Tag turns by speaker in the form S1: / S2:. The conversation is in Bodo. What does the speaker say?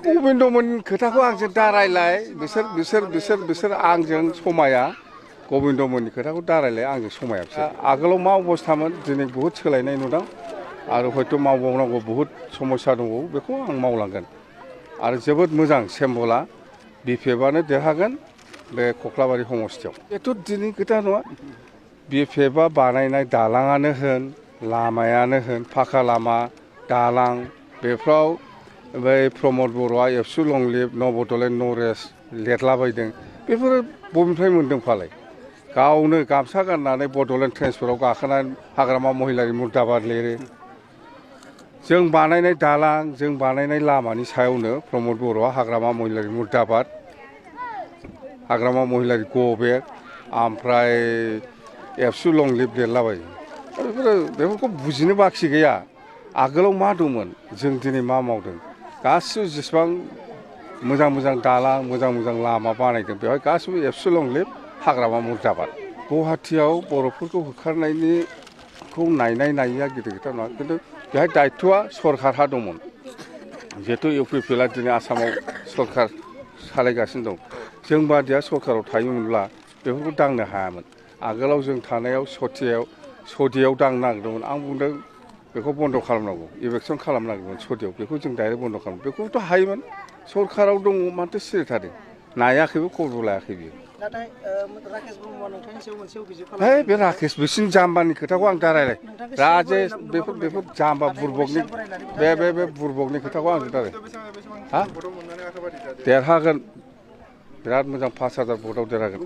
S1: गबिन्दमोन खोथाखौ आंजों दारायलाय बिसोर आंजों समाया गबिन्दमोननि खोथाखौ दारायलाय आंजों समाया आगोलाव मा अबस्थामोन दिनै बहुद सोलायनाय नुदों आरो हयथ' मावबावनांगौ बहुद समस्या दंबावो बेखौ आं मावलांगोन आरो जोबोद मोजां सेम्बला बिपिएफआनो देरहागोन बे कख्लाबारि समस्थियाव बेथ' दिनै खोथा नङा बिपिएफआ बानायनाय दालाङानो होन लामायानो होन फाखा लामा दालां बेफ्राव बै प्रमद बर'आ एबसु लंलिब नबदलेण्ड नरेश लिरलाबायदों बेफोरो बबेनिफ्राय मोन्दों फालाय गावनो गामसा गाननानै बड'लेण्ड ट्रेन्सफराव गाखोनानै हाग्रामा महिलारि मुर्दाबाद लिरो जों बानायनाय दालां जों बानायनाय लामानि सायावनो प्रमद बर'आ हाग्रामा महिलारि मुर्दाबाद हाग्रामा महिलारि गो बेक ओमफ्राय एबसु लंलिब लिरलाबायो बेफोरखौ बुजिनो बाखि गैया आगोलाव मा दंमोन जों दिनै मा मावदों गासिबो जेसेबां मोजां मोजां दालां मोजां मोजां लामा बानायदों बेवहाय गासिबो एबसु लंलिब हाग्रामा मुर्दाबाद गुवाहाटियाव बर'फोरखौ होखारनायनिखौ नायनाया गिदिर खोथा नङा खिन्थु बेहाय दायथ'आ सरकारहा दंमोन जिहेथु इउपिपिएलआ दिनै आसामाव सरकार सालायगासिनो दं जों बादिया सरकाराव थायोमोनब्ला बेफोरखौ दांनो हायामोन आगोलाव जों थानायाव सतियाव दांनो नागिरदोंमोन आं बुंदों बेखौ बन्द' खालामनांगौ इभेकसन खालामनांगौमोन सतियाव बेखौ जों डाइरेक्ट बन्द' खालाम बेखौथ' हायोमोन सरकाराव दङ माथो सिरि थादों नायाखैबो खबर लायाखै बियो है बे राकेश बिसिनि जाम्बानि खोथाखौ आं दारायलाय राजेश बेफोर जाम्बा बुरबकनि बे बुरबकनि खोथाखौ आं दाराय हा देरहागोन बिराद मोजां 5000 भटआव देरहागोन